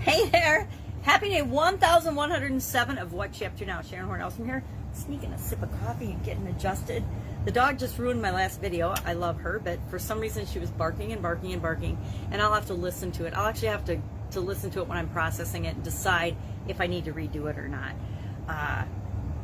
Hey there! Happy day 1107 of What Chapter Now? Sharon Horne-Ellstrom here, sneaking a sip of coffee and getting adjusted. The dog just ruined my last video. I love her, but for some reason she was barking and barking and barking, and I'll have to listen to it. I'll actually have to listen to it when I'm processing it and decide if I need to redo it or not.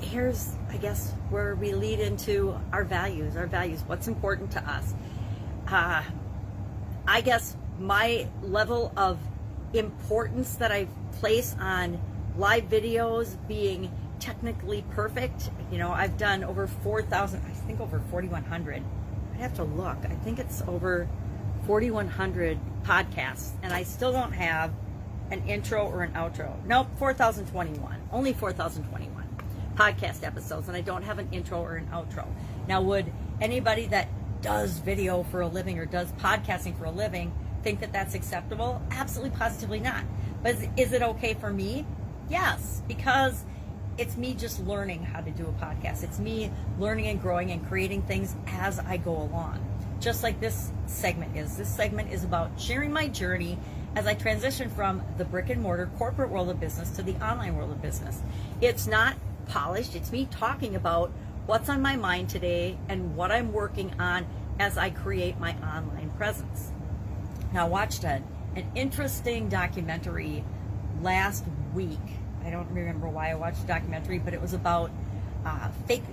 Here's, I guess, where we lead into our values, what's important to us. I guess my level of importance that I place on live videos being technically perfect. You know, I've done over 4,000, I think over 4,100. I'd have to look. I think it's over 4,100 podcasts, and I still don't have an intro or an outro. Nope, 4,021. Only 4,021 podcast episodes, and I don't have an intro or an outro. Now, would anybody that does video for a living or does podcasting for a living think that that's acceptable? Absolutely, positively not. But is it okay for me? Yes, because it's me just learning how to do a podcast. It's me learning and growing and creating things as I go along. Just like this segment is. This segment is about sharing my journey as I transition from the brick and mortar corporate world of business to the online world of business. It's not polished. It's me talking about what's on my mind today and what I'm working on as I create my online presence. Now, I watched an interesting documentary last week. I don't remember why I watched the documentary, but it was about fake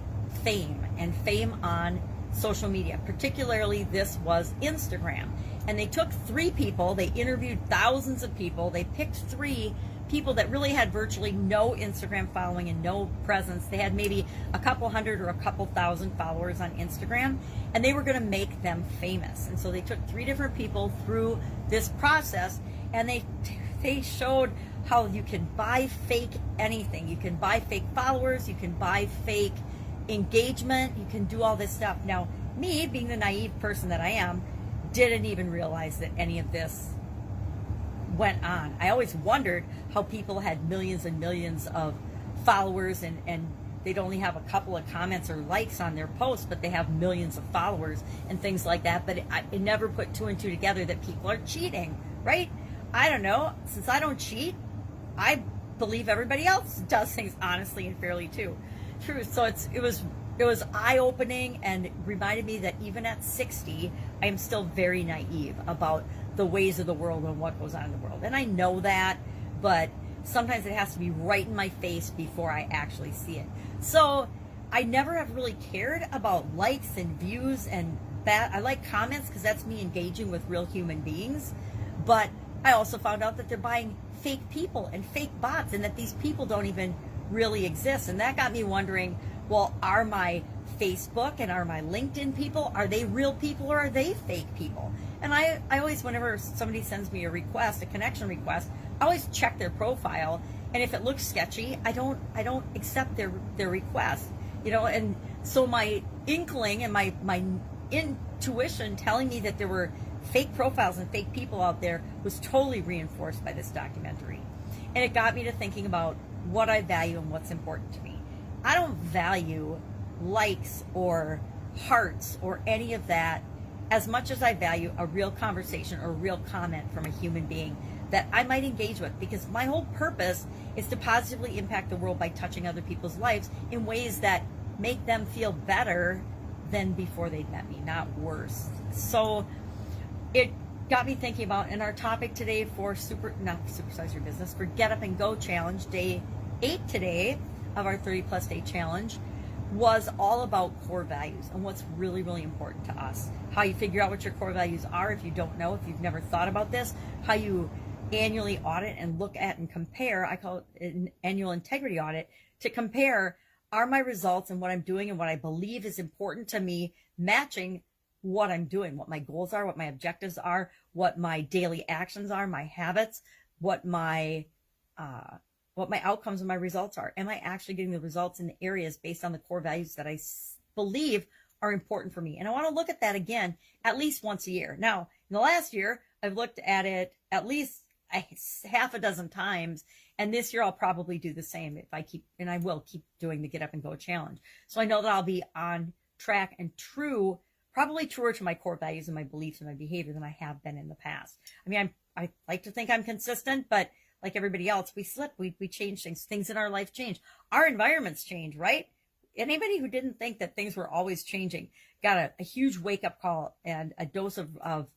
fame and fame on social media. Particularly, this was Instagram. And they took 3 people, they interviewed thousands of people, they picked 3 people that really had virtually no Instagram following and no presence. They had maybe a couple hundred or a couple thousand followers on Instagram, and they were going to make them famous. And so they took 3 different people through this process, and they showed how you can buy fake anything. You can buy fake followers, you can buy fake engagement, you can do all this stuff. Now, me, being the naive person that I am, didn't even realize that any of this went on. I always wondered how people had millions and millions of followers and they'd only have a couple of comments or likes on their posts, but they have millions of followers and things like that. But I never put 2 and 2 together that people are cheating, right? I don't know. Since I don't cheat, I believe everybody else does things honestly and fairly too. True. So it was eye-opening and reminded me that even at 60, I am still very naive about the ways of the world and what goes on in the world. And I know that, but sometimes it has to be right in my face before I actually see it. So I never have really cared about likes and views and that. I like comments because that's me engaging with real human beings. But I also found out that they're buying fake people and fake bots, and that these people don't even really exist. And that got me wondering, well, are my Facebook and are my LinkedIn people, are they real people or are they fake people? And I always, whenever somebody sends me a request, a connection request, I always check their profile, and if it looks sketchy, I don't accept their request. You know, and so my inkling and my intuition telling me that there were fake profiles and fake people out there was totally reinforced by this documentary. And it got me to thinking about what I value and what's important to me. I don't value likes or hearts or any of that as much as I value a real conversation or a real comment from a human being that I might engage with, because my whole purpose is to positively impact the world by touching other people's lives in ways that make them feel better than before they met me, not worse. So it got me thinking about, in our topic today for Supersize Your Business, for Get Up and Go Challenge, day 8 today of our 30+ day challenge, was all about core values and what's really, really important to us. How you figure out what your core values are if you don't know, if you've never thought about this, how you annually audit and look at and compare. I call it an annual integrity audit, to compare, are my results and what I'm doing and what I believe is important to me matching what I'm doing, what my goals are, what my objectives are, what my daily actions are, my habits, what my outcomes and my results are. Am I actually getting the results in the areas based on the core values that I believe are important for me? And I want to look at that again at least once a year. Now, in the last year, I've looked at it at least half a dozen times, and this year I'll probably do the same if I keep, and I will keep doing the Get Up and Go challenge. So I know that I'll be on track and true, probably truer to my core values and my beliefs and my behavior than I have been in the past. I mean, I like to think I'm consistent, but like everybody else, we slip, we change things in our life change. Our environments change, right? Anybody who didn't think that things were always changing got a huge wake up call and a dose of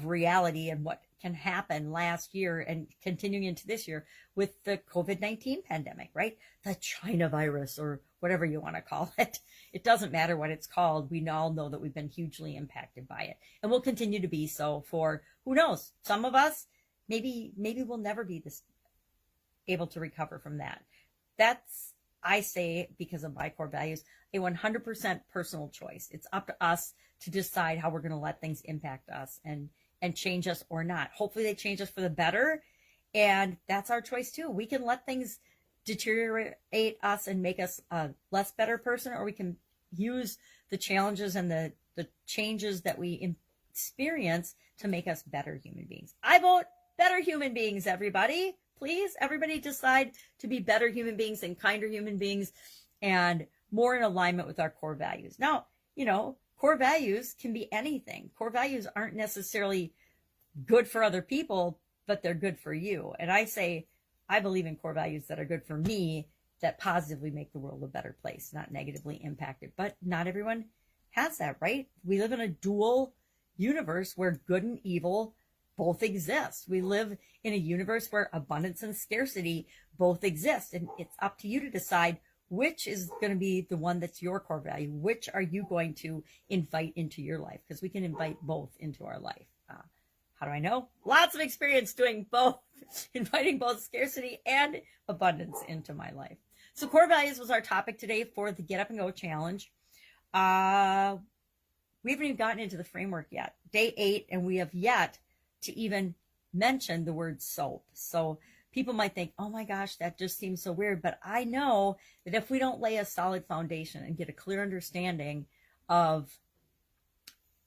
reality and what can happen last year and continuing into this year with the COVID-19 pandemic, right? The China virus or whatever you want to call it. It doesn't matter what it's called. We all know that we've been hugely impacted by it and we'll continue to be so for, who knows, some of us, maybe we'll never be able to recover from that. That's, I say, because of my core values, a 100% personal choice. It's up to us to decide how we're going to let things impact us and change us or not. Hopefully they change us for the better. And that's our choice too. We can let things deteriorate us and make us a less better person, or we can use the challenges and the changes that we experience to make us better human beings. I vote better human beings, everybody. Please, everybody decide to be better human beings and kinder human beings and more in alignment with our core values. Now, core values can be anything. Core values aren't necessarily good for other people, but they're good for you. And I say, I believe in core values that are good for me, that positively make the world a better place, not negatively impacted. But not everyone has that, right? We live in a dual universe where good and evil both exist. We live in a universe where abundance and scarcity both exist. And it's up to you to decide which is going to be the one that's your core value. Which are you going to invite into your life? Because we can invite both into our life. How do I know? Lots of experience doing both, inviting both scarcity and abundance into my life. So core values was our topic today for the Get Up and Go Challenge. We haven't even gotten into the framework yet. Day 8, and we have yet to even mention the word soap. So people might think, oh my gosh, that just seems so weird. But I know that if we don't lay a solid foundation and get a clear understanding of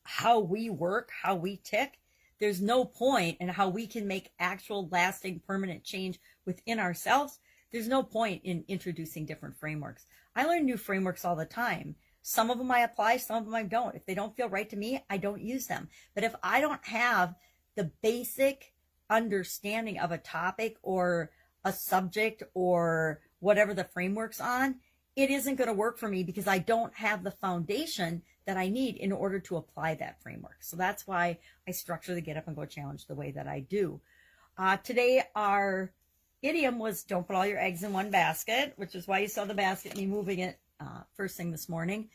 how we work, how we tick, there's no point in how we can make actual lasting permanent change within ourselves. There's no point in introducing different frameworks. I learn new frameworks all the time. Some of them I apply, some of them I don't. If they don't feel right to me, I don't use them. But if I don't have the basic understanding of a topic or a subject or whatever the framework's on, it isn't going to work for me because I don't have the foundation that I need in order to apply that framework. So that's why I structure the Get Up and Go Challenge the way that I do. Today, our idiom was don't put all your eggs in one basket, which is why you saw the basket, me moving it first thing this morning,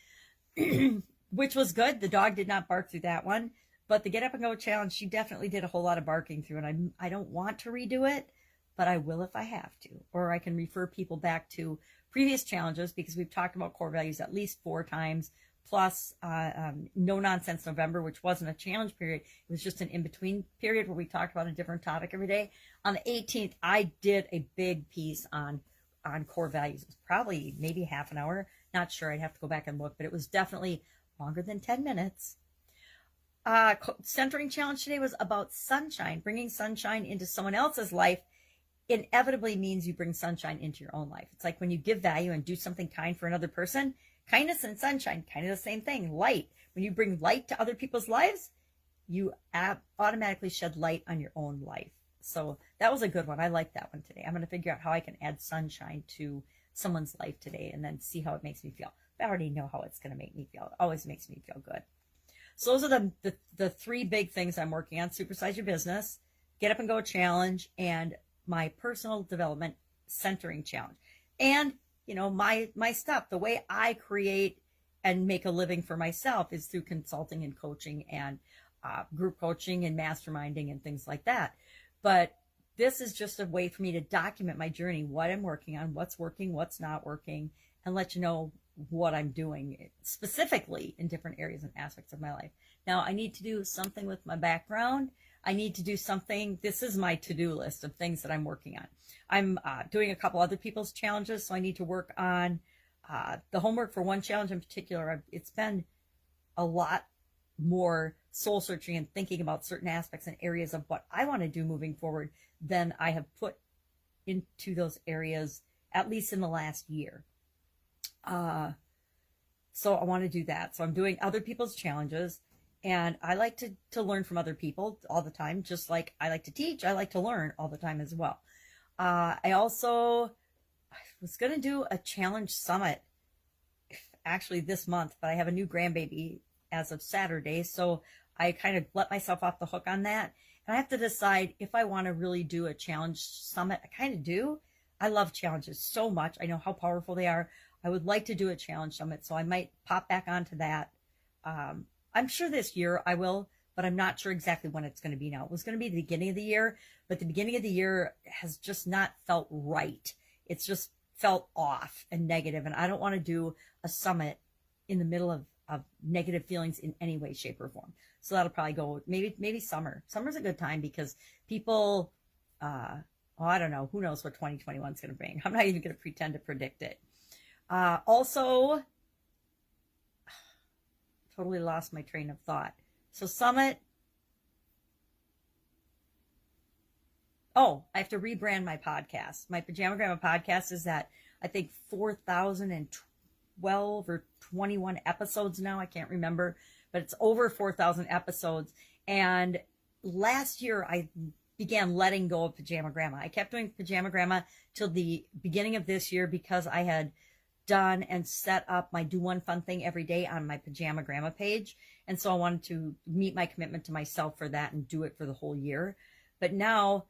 which was good. The dog did not bark through that one. But the Get Up and Go Challenge, she definitely did a whole lot of barking through, and I don't want to redo it, but I will if I have to. Or I can refer people back to previous challenges because we've talked about core values at least 4 times, plus No Nonsense November, which wasn't a challenge period. It was just an in-between period where we talked about a different topic every day. On the 18th, I did a big piece on core values. It was probably maybe half an hour. Not sure. I'd have to go back and look, but it was definitely longer than 10 minutes. Centering challenge today was about sunshine. Bringing sunshine into someone else's life inevitably means you bring sunshine into your own life. It's like when you give value and do something kind for another person, kindness and sunshine, kind of the same thing. Light. When you bring light to other people's lives, you automatically shed light on your own life. So that was a good one. I like that one today. I'm going to figure out how I can add sunshine to someone's life today and then see how it makes me feel. I already know how it's going to make me feel. It always makes me feel good. So those are the 3 big things I'm working on: Supersize Your Business, Get Up and Go Challenge, and my personal development centering challenge. And, my stuff, the way I create and make a living for myself is through consulting and coaching and group coaching and masterminding and things like that. But this is just a way for me to document my journey, what I'm working on, what's working, what's not working, and let you know what I'm doing specifically in different areas and aspects of my life. Now, I need to do something with my background. I need to do something. This is my to-do list of things that I'm working on. I'm doing a couple other people's challenges, so I need to work on the homework for one challenge in particular. It's been a lot more soul searching and thinking about certain aspects and areas of what I want to do moving forward than I have put into those areas, at least in the last year. So I want to do that. So I'm doing other people's challenges. And I like to learn from other people all the time, just like I like to teach. I like to learn all the time as well. I was going to do a challenge summit actually this month, but I have a new grandbaby as of Saturday. So I kind of let myself off the hook on that. And I have to decide if I want to really do a challenge summit. I kind of do. I love challenges so much. I know how powerful they are. I would like to do a challenge summit. So I might pop back onto that. I'm sure this year I will, but I'm not sure exactly when it's going to be now. It was going to be the beginning of the year, but the beginning of the year has just not felt right. It's just felt off and negative, and I don't want to do a summit in the middle of negative feelings in any way, shape, or form. So that'll probably go maybe summer. Summer's a good time because people, I don't know, who knows what 2021 is going to bring. I'm not even going to pretend to predict it. Also, totally lost my train of thought. So summit. Oh, I have to rebrand my podcast. My Pajama Grandma podcast is at, I think, 4,012 or 21 episodes now. I can't remember, but it's over 4,000 episodes. And last year, I began letting go of Pajama Grandma. I kept doing Pajama Grandma till the beginning of this year because I had done and set up my do one fun thing every day on my Pajama Grandma page. And so I wanted to meet my commitment to myself for that and do it for the whole year. But now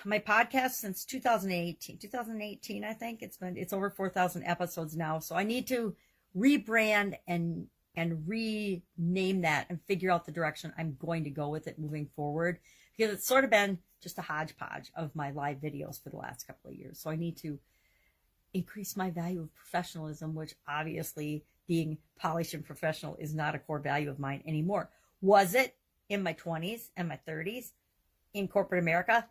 my podcast since 2018, I think it's over 4,000 episodes now. So I need to rebrand and rename that and figure out the direction I'm going to go with it moving forward, because it's sort of been just a hodgepodge of my live videos for the last couple of years. So I need to increase my value of professionalism, which obviously being polished and professional is not a core value of mine anymore. Was it in my 20s and my 30s in corporate America?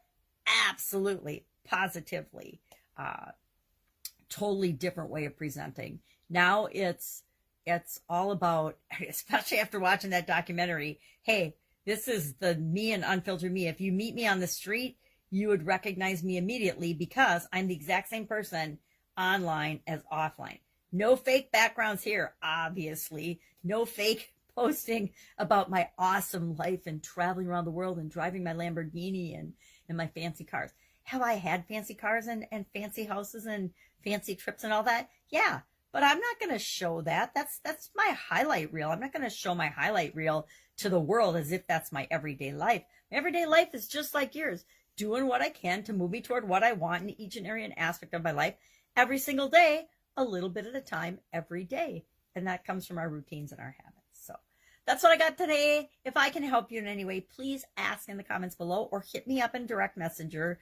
Absolutely, positively, totally different way of presenting. Now it's all about, especially after watching that documentary, hey, this is the me and unfiltered me. If you meet me on the street, you would recognize me immediately because I'm the exact same person online as offline. No fake backgrounds here, obviously. No fake posting about my awesome life and traveling around the world and driving my Lamborghini and my fancy cars. Have I had fancy cars and fancy houses and fancy trips and all that? Yeah, but I'm not going to show that. That's my highlight reel. I'm not going to show my highlight reel to the world as if that's my everyday life. My everyday life is just like yours, doing what I can to move me toward what I want in each and every aspect of my life every single day, a little bit at a time, every day. And that comes from our routines and our habits. So that's what I got today. If I can help you in any way, please ask in the comments below or hit me up in direct messenger.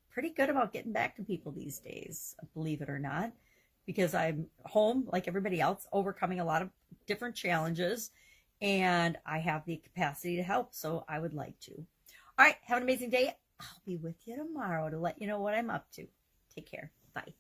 Pretty good about getting back to people these days, believe it or not, because I'm home like everybody else, overcoming a lot of different challenges, and I have the capacity to help, so I would like to. All right, have an amazing day. I'll be with you tomorrow to let you know what I'm up to. Take care. Bye.